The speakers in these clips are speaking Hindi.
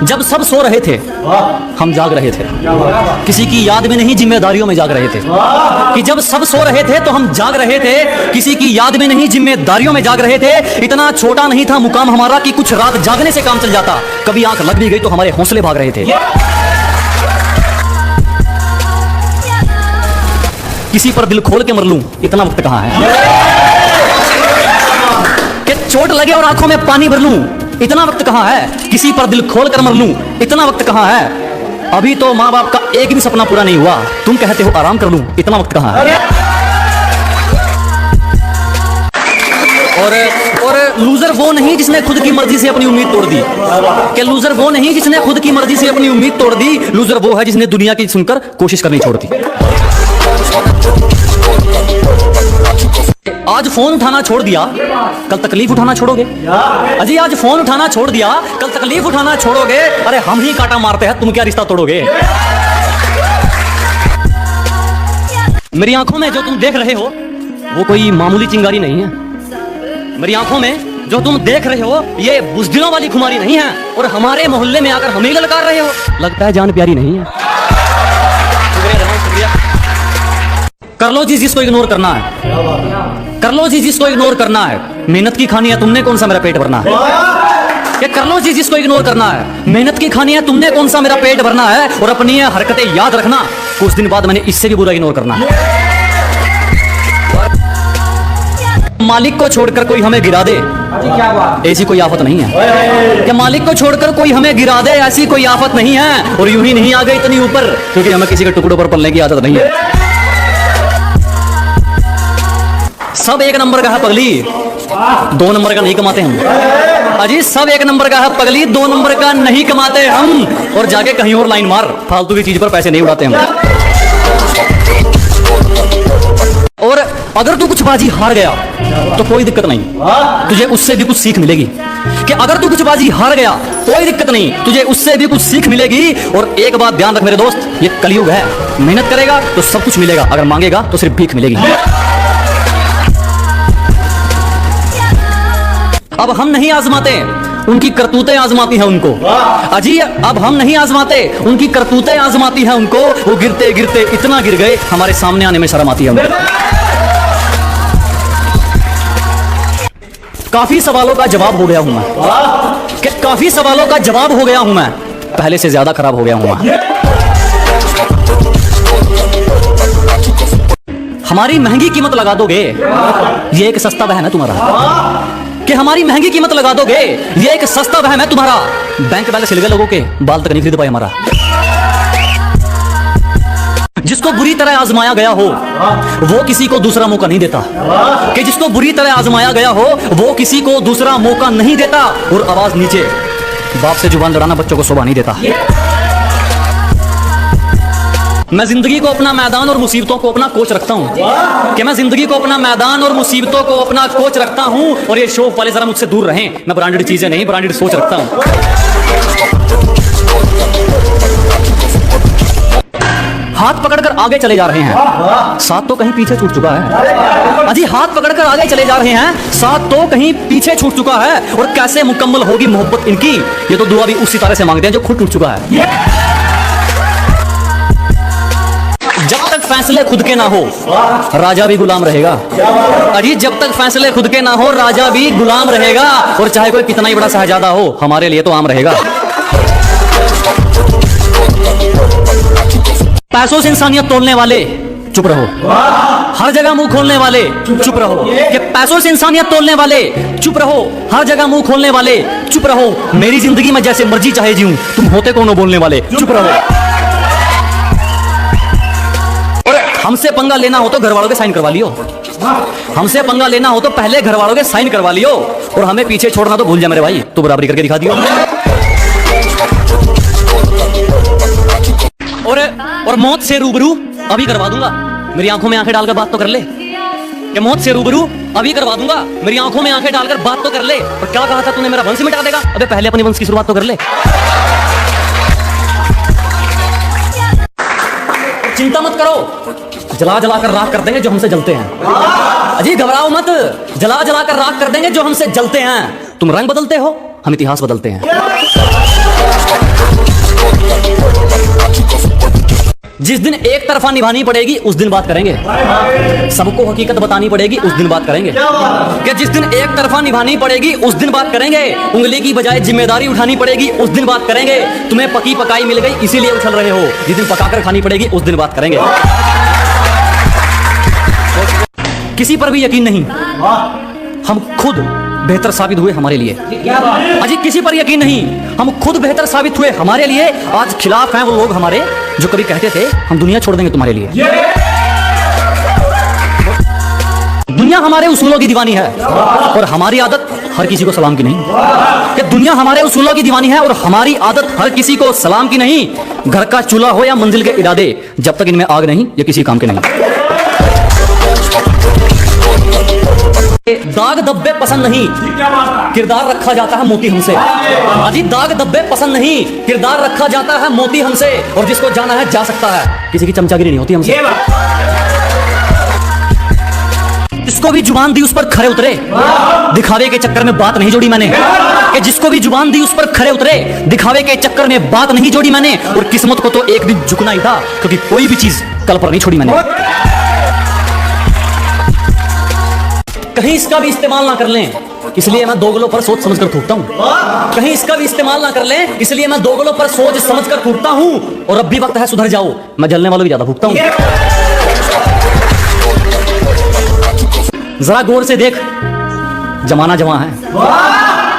जब सब सो रहे थे हम जाग रहे थे, किसी की याद में नहीं जिम्मेदारियों में जाग रहे थे। कि जब सब सो रहे थे तो हम जाग रहे थे, किसी की याद में नहीं जिम्मेदारियों में जाग रहे थे। इतना छोटा नहीं था मुकाम हमारा कि कुछ रात जागने से काम चल जाता। कभी आंख लग भी गई तो हमारे हौसले भाग रहे थे। किसी पर दिल खोल के मर लूं इतना वक्त कहां है, कि चोट लगे और आंखों में पानी भर लूं इतना वक्त कहां है। किसी पर दिल खोल कर मर लूं इतना वक्त कहां है। अभी तो माँ बाप का एक भी सपना पूरा नहीं हुआ, तुम कहते हो आराम कर लूं इतना वक्त कहां है। और लूजर वो नहीं जिसने खुद की मर्जी से अपनी उम्मीद तोड़ दी। कि लूजर वो नहीं जिसने खुद की मर्जी से अपनी उम्मीद तोड़ दी, लूजर वो है जिसने दुनिया की सुनकर कोशिश करनी छोड़ दी। आज फोन उठाना छोड़ दिया कल तकलीफ उठाना छोड़ोगे। अजी आज फोन उठाना छोड़ दिया कल तकलीफ उठाना छोड़ोगे। अरे हम ही कांटा मारते हैं, तुम क्या रिश्ता तोड़ोगे। मेरी आंखों में जो तुम देख रहे हो वो कोई मामूली चिंगारी नहीं है। मेरी आंखों में जो तुम देख रहे हो ये बुज़दिलों वाली खुमारी नहीं है। और हमारे मोहल्ले में आकर हमें ललकार रहे हो, लगता है जान प्यारी नहीं है। कर लो जी जिसको इग्नोर करना है, कर लो जी जिसको इग्नोर करना है। मेहनत की खानी है तुमने, कौन सा मेरा पेट भरना है। ये कर लो जी जिसको इग्नोर करना है। मेहनत की खानी है तुमने, कौन सा मेरा पेट भरना है। और अपनी हरकतें याद रखना, कुछ दिन बाद मैंने इससे भी बुरा इग्नोर करना है। मालिक को छोड़कर कोई हमें गिरा दे ऐसी कोई आफत नहीं है। कि मालिक को छोड़कर कोई हमें गिरा दे ऐसी कोई आफत नहीं है। और यूं ही नहीं आ गए इतनी ऊपर क्योंकि हमें किसी के टुकड़ों पर पलने की आदत नहीं है। सब एक नंबर का है पगली, 2 नंबर का नहीं कमाते हम। अजी सब एक नंबर का है पगली, 2 नंबर का नहीं कमाते हम। और जाके कहीं और लाइन मार, फालतू की चीज पर पैसे नहीं उड़ाते हम। और अगर तू कुछ बाजी हार गया तो कोई दिक्कत नहीं, तुझे उससे भी कुछ सीख मिलेगी। कि अगर तू कुछ बाजी हार गया कोई दिक्कत नहीं, तुझे उससे भी कुछ सीख मिलेगी। और एक बात ध्यान रख मेरे दोस्त, ये कलयुग है। मेहनत करेगा तो सब कुछ मिलेगा, अगर मांगेगा तो सिर्फ भीख मिलेगी। अब हम नहीं आजमाते, उनकी करतूतें आजमाती हैं उनको। अजी अब हम नहीं आजमाते, उनकी करतूतें आजमाती हैं उनको। वो गिरते गिरते इतना गिर गए, हमारे सामने आने में शर्म आती है उनको। काफी सवालों का जवाब हो गया हूं मैं, कि काफी सवालों का जवाब हो गया हूं मैं, पहले से ज्यादा खराब हो गया हूं मैं। हमारी महंगी कीमत लगा दोगे, ये एक सस्ता वहन है तुम्हारा। कि हमारी महंगी कीमत लगा दोगे, ये एक सस्ता वहम है तुम्हारा। बैंक बैलेंस हिल गए लोगों के, बाल तक नहीं खरीद पाए हमारा। जिसको बुरी तरह आजमाया गया हो वो किसी को दूसरा मौका नहीं देता। कि जिसको बुरी तरह आजमाया गया हो वो किसी को दूसरा मौका नहीं देता। और आवाज नीचे, बाप से जुबान लड़ाना बच्चों को शोभा नहीं देता। मैं जिंदगी को अपना मैदान और मुसीबतों को अपना कोच रखता हूँ। कि मैं जिंदगी को अपना मैदान और मुसीबतों को अपना कोच रखता हूँ। और ये शो वाले जरा मुझसे दूर रहें, मैं ब्रांडेड चीजें नहीं ब्रांडेड सोच रखता हूँ। हाथ पकड़कर आगे चले जा रहे हैं, साथ तो कहीं पीछे छूट चुका है। अजी हाथ पकड़कर आगे चले जा रहे हैं, साथ तो कहीं पीछे छूट चुका है। और कैसे मुकम्मल होगी मोहब्बत इनकी, ये तो दुआ भी उसी तरह से मांगते हैं जो खुद टूट चुका है। जब तक फैसले खुद के ना हो राजा भी गुलाम रहेगा। अजी जब तक फैसले खुद के ना हो राजा भी गुलाम रहेगा। और चाहे कोई कितना ही बड़ा शहजादा हो, हमारे लिए तो आम रहेगा। पैसों से इंसानियत तोड़ने वाले चुप रहो, हर जगह मुंह खोलने वाले चुप रहो। कि पैसों से इंसानियत तोड़ने वाले चुप रहो, हर जगह मुंह खोलने वाले चुप रहो। मेरी जिंदगी में जैसे मर्जी चाहे जीऊं, तुम होते कौन हो बोलने वाले, चुप रहो। हमसे पंगा लेना हो तो घर वालों के साइन करवा लियो, हमसे पंगा लेना हो तो पहले घर वालों के साइन करवा लियो। और हमें पीछे छोड़ना तो भूल जा मेरे भाई, तो बराबरी करके दिखा दियो। और मौत से रूबरू अभी करवा दूंगा, मेरी आंखों में आंखें डालकर बात तो कर ले। कि मौत से रूबरू अभी करवा दूंगा, मेरी आंखों में आंखें डालकर बात तो कर ले। और क्या कहा था तूने, मेरा वंश मिटा देगा। अबे पहले अपनी वंश की शुरुआत तो कर ले। चिंता मत करो, जला जला कर राख कर देंगे जो हमसे जलते हैं। अजी घबराओ मत, जला जला कर राख कर देंगे जो हमसे जलते हैं। तुम रंग बदलते हो, हम इतिहास बदलते हैं। जिस दिन एक तरफा निभानी पड़ेगी उस दिन बात करेंगे, सबको हकीकत बतानी पड़ेगी उस दिन बात करेंगे, कि जिस दिन एक तरफा निभानी पड़ेगी उस दिन बात करेंगे, उंगली की बजाय जिम्मेदारी उठानी पड़ेगी उस दिन बात करेंगे, तुम्हें पकी पकाई मिल गई इसीलिए उछल रहे हो, जिस दिन पकाकर खानी पड़ेगी उस दिन बात करेंगे। किसी पर भी यकीन नहीं, हम खुद बेहतर साबित हुए हमारे लिए। अजी किसी पर यकीन नहीं, हम खुद बेहतर साबित हुए हमारे लिए। आज खिलाफ हैं वो लोग हमारे जो कभी कहते थे हम दुनिया छोड़ देंगे तुम्हारे लिए। दुनिया हमारे उसूलों की दीवानी है और हमारी आदत हर किसी को सलाम की नहीं। कि दुनिया हमारे उसूलों की दीवानी है और हमारी आदत हर किसी को सलाम की नहीं। घर का चूल्हा हो या मंजिल के इरादे, जब तक इनमें आग नहीं ये किसी काम के नहीं। दाग धब्बे पसंद नहीं, किरदार रखा जाता है मोती हमसे। अजी दाग धब्बे पसंद नहीं, किरदार रखा जाता है मोती हमसे। और जिसको जाना है जा सकता है, किसी की चमचागिरी नहीं होती हमसे। जिसको भी जुबान दी उस पर खरे उतरे, दिखावे के चक्कर में बात नहीं जोड़ी मैंने। कि जिसको भी जुबान दी उस पर खरे उतरे, दिखावे के चक्कर में बात नहीं जोड़ी मैंने। और किस्मत को तो एक दिन झुकना ही था, क्योंकि कोई भी चीज कल पर नहीं छोड़ी मैंने। कहीं इसका भी इस्तेमाल ना कर लें, इसलिए मैं दोगलों पर सोच समझकर थूकता हूं। कहीं इसका भी इस्तेमाल ना कर लें, इसलिए मैं दोगलों पर सोच समझकर थूकता हूं। और अब भी वक्त है सुधर जाओ, मैं जलने वालों भी ज्यादा भूखता हूं। जरा गौर से देख, जमाना जमा है।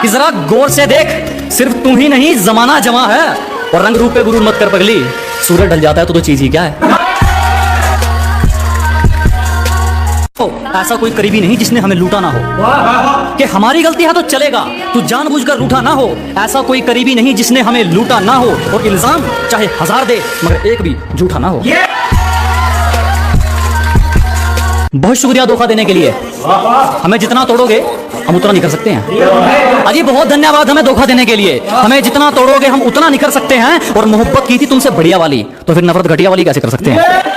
कि जरा गौर से देख, सिर्फ तू ही नहीं जमाना जमा है। और रंग रूप पे गुरूर मत कर पगली, सूरज ढल जाता है तो चीज ही क्या है। ऐसा कोई करीबी नहीं जिसने हमें लूटा ना हो। कि हमारी गलती है तो चलेगा, तू जानबूझकर रूठा ना हो। ऐसा कोई करीबी नहीं जिसने हमें लूटा ना हो। और इल्जाम चाहे 1000 दे, मगर एक भी झूठा ना हो। बहुत शुक्रिया धोखा देने के लिए। हमें जितना तोड़ोगे हम उतना नहीं कर सकते हैं। अजी बहुत धन्यवाद हमें धोखा देने के लिए। हमें जितना तोड़ोगे हम उतना नहीं कर सकते हैं। और मोहब्बत की थी तुमसे बढ़िया वाली, तो फिर नफरत घटिया वाली कैसे कर सकते हैं।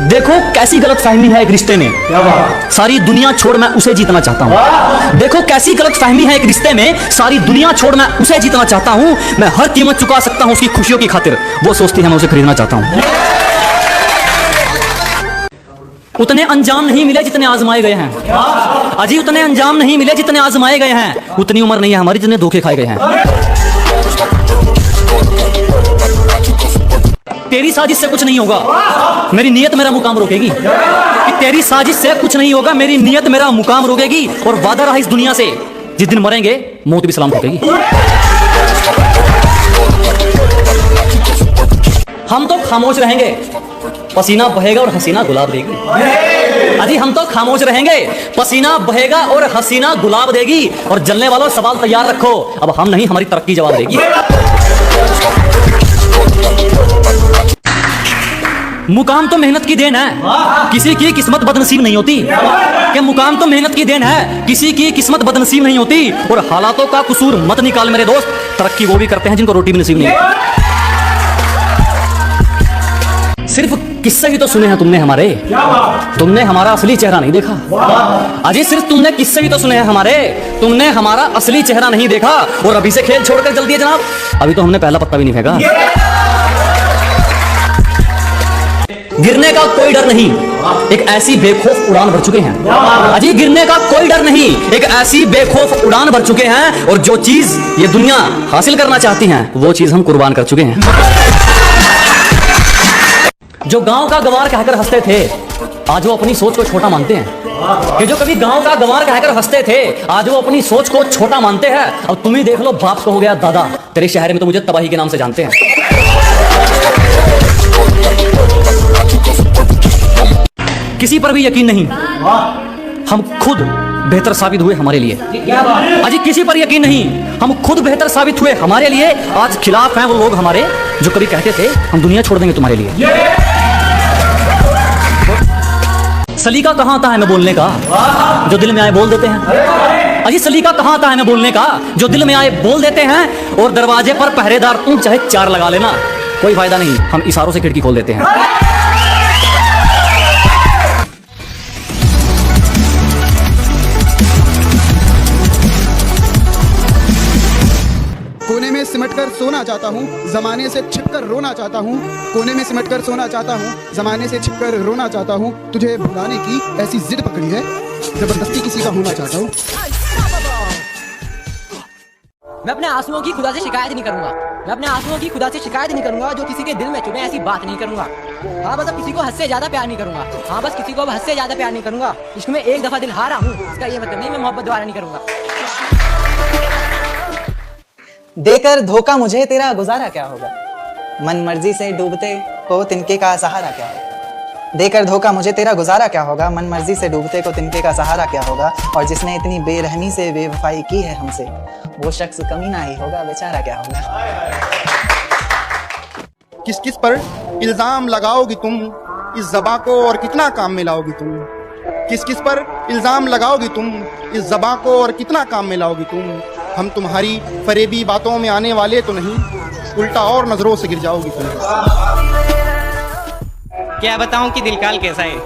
देखो कैसी गलतफहमी है एक रिश्ते में, सारी दुनिया छोड़ मैं उसे जीतना चाहता हूँ। देखो कैसी गलतफहमी है एक रिश्ते में, सारी दुनिया छोड़ मैं उसे जीतना चाहता हूँ। मैं हर कीमत चुका सकता हूँ उसकी खुशियों की खातिर, वो सोचती है मैं उसे खरीदना चाहता हूँ। उतने अंजाम नहीं मिले जितने आजमाए गए हैं। अजी उतने अंजाम नहीं मिले जितने आजमाए गए हैं। उतनी उम्र नहीं है हमारी जितने धोखे खाए गए हैं। तेरी साजिश से कुछ नहीं होगा, मेरी नियत मेरा मुकाम रोकेगी। कि तेरी साजिश से कुछ नहीं होगा, मेरी नियत मेरा मुकाम रोकेगी। और वादा रहा इस दुनिया से, जिस दिन मरेंगे मौत भी सलाम ठोकेगी। हम तो खामोश रहेंगे, पसीना बहेगा और हसीना गुलाब देगी। अजी हम तो खामोश रहेंगे, पसीना बहेगा और हसीना गुलाब देगी। और जलने वालों सवाल तैयार रखो, अब हम नहीं हमारी तरक्की जवाब देगी। मुकाम तो मेहनत की देन है, किसी की किस्मत बदनसीब नहीं होती। कि मुकाम तो मेहनत की देन है, किसी की किस्मत बदनसीब नहीं होती। और हालातों का कसूर मत निकाल मेरे दोस्त, तरक्की वो भी करते हैं जिनको रोटी भी नसीब नहीं। सिर्फ किस्से ही तो सुने हैं तुमने हमारे, तुमने हमारा असली चेहरा नहीं देखा। अजी सिर्फ तुमने किस्से ही तो सुने हैं हमारे, तुमने हमारा असली चेहरा नहीं देखा। और अभी से खेल छोड़कर जल्दी है जनाब, अभी तो हमने पहला पत्ता भी नहीं फेंका। गिरने का कोई डर नहीं, एक ऐसी बेखौफ उड़ान भर चुके हैं। अजी गिरने का कोई डर नहीं, एक ऐसी बेखौफ उड़ान भर चुके हैं। और जो चीज ये दुनिया हासिल करना चाहती है वो चीज हम कुर्बान कर चुके हैं। जो गांव का गंवार कहकर हंसते थे, आज वो अपनी सोच को छोटा मानते हैं। कि जो कभी गांव का गंवार कहकर हंसते थे, आज वो अपनी सोच को छोटा मानते हैं। अब तुम ही देख लो, बाप को हो गया दादा, तेरे शहर में तो मुझे तबाही के नाम से जानते हैं। किसी पर भी यकीन नहीं, हम खुद बेहतर साबित हुए हमारे लिए। अजी किसी पर यकीन नहीं, हम खुद बेहतर साबित हुए हमारे लिए। आज खिलाफ हैं वो लोग हमारे जो कभी कहते थे हम दुनिया छोड़ देंगे तुम्हारे लिए। सलीका कहाँ आता है हमें बोलने का, जो दिल में आए बोल देते हैं। अजी सलीका कहाँ आता है हमें बोलने का, जो दिल में आए बोल देते हैं। और दरवाजे पर पहरेदार तुम चाहे 4 लगा लेना, कोई फायदा नहीं, हम इशारों से खिड़की खोल देते हैं। कोने में में सिमटकर सोना चाहता हूँ, जमाने से छिपकर रोना चाहता हूँ। कोने में सिमटकर सोना चाहता हूँ, जमाने से छिपकर रोना चाहता हूँ। तुझे भुलाने की ऐसी जिद पकड़ी है, जबरदस्ती किसी का होना चाहता हूँ। मैं अपने आंसुओं की खुदा से शिकायत नहीं करूंगा। मैं अपने आंसुओं की खुदा से शिकायत नहीं करूंगा, जो किसी के दिल में चुभे ऐसी बात नहीं करूंगा। हाँ बस अब किसी को हद से ज्यादा प्यार नहीं करूंगा। हाँ बस किसी को अब हद से ज्यादा प्यार नहीं करूंगा। इश्क में एक दफा दिल हारा हूँ, इसका ये मतलब नहीं मैं मोहब्बत दोबारा नहीं करूंगा। देकर धोखा मुझे तेरा गुजारा क्या होगा, मन मर्जी से डूबते को तिनके का सहारा क्या होगा। देकर धोखा मुझे तेरा गुजारा क्या होगा, मन मर्जी से डूबते को तिनके का सहारा क्या होगा। और जिसने इतनी बेरहमी से बेवफाई की है हमसे, वो शख्स कमीना ही होगा, बेचारा क्या होगा। किस किस पर इल्जाम लगाओगी तुम, इस ज़बां को और कितना काम में लाओगी तुम। किस किस पर इल्जाम लगाओगी तुम, इस ज़बां को और कितना काम में लाओगी तुम। हम तुम्हारी फरेबी बातों में आने वाले तो नहीं, उल्टा और नजरों से गिर जाओगी तुम। क्या बताऊं कि दिलकाल कैसा है,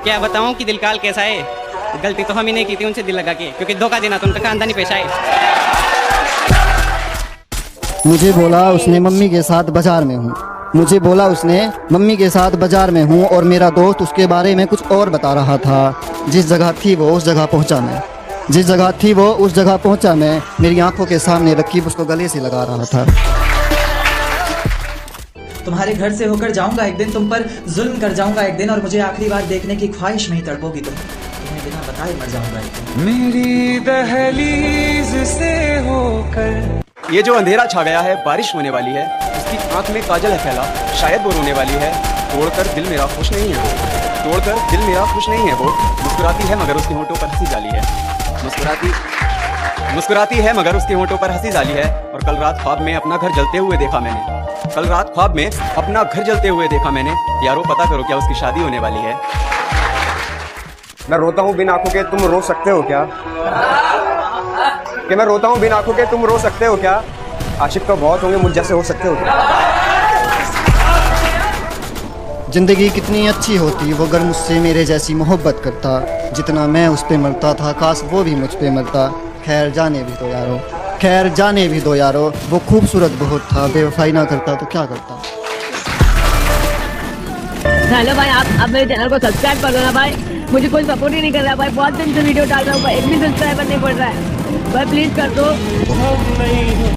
क्या बताऊं कि दिलकाल कैसा है। गलती तो हम ही नहीं की थी उनसे दिल लगा के, क्योंकि धोखा देना तो उनका खानदानी पेशा है। मुझे बोला उसने मम्मी के साथ बाजार में हूँ, मुझे बोला उसने मम्मी के साथ बाजार में हूँ, और मेरा दोस्त उसके बारे में कुछ और बता रहा था। जिस जगह थी वो उस जगह पहुँचा मैं, जिस जगह थी वो उस जगह पहुँचा मैं। मेरी आंखों के सामने रकीब उसको गले से लगा रहा था। तुम्हारे घर से होकर जाऊंगा एक दिन, तुम पर जुल्म कर जाऊंगा एक दिन, और मुझे आखिरी बार देखने की ख्वाहिश में ही तड़पोगी तुम। तुम्हें बिना बताए मर जाऊंगा एक दिन। मेरी दहलीज से होकर ये जो अंधेरा छा गया है, बारिश होने वाली है। उसकी आंख में काजल है फैला, शायद वो रोने वाली है। तोड़कर दिल मेरा खुश नहीं है वो, तोड़कर दिल मेरा खुश नहीं है वो। मुस्कुराती है मगर उसके होंठों पर हंसी जाली है, मुस्कुराती है मगर उसके होंठों पर हंसी जाली है। और कल रात ख्वाब में अपना घर जलते हुए देखा मैंने, कल रात ख्वाब में अपना घर जलते हुए देखा मैंने। यारो पता करो क्या उसकी शादी होने वाली है। मैं रोता हूँ बिन आंखों के, तुम रो सकते हो क्या। कि मैं रोता हूँ बिन आंखों के, तुम रो सकते हो क्या। आशिक तो बहुत होंगे, मुझ जैसे हो सकते हो क्या। जिंदगी कितनी अच्छी होती वो अगर मुझसे मेरे जैसी मोहब्बत करता। जितना मैं उस पे मरता था, काश वो भी मुझ पे मरता। खैर जाने भी दो यारो, खैर जाने भी दो यारो। वो खूबसूरत बहुत था, बेवफाई ना करता तो क्या करता। हेलो भाई, आप मेरे चैनल को सब्सक्राइब कर दो ना भाई। मुझे कोई सपोर्ट ही नहीं कर रहा भाई, बहुत दिन से वीडियो डाल रहा हूँ भाई, एक भी सब्सक्राइबर नहीं पड़ रहा है भाई, प्लीज कर दो।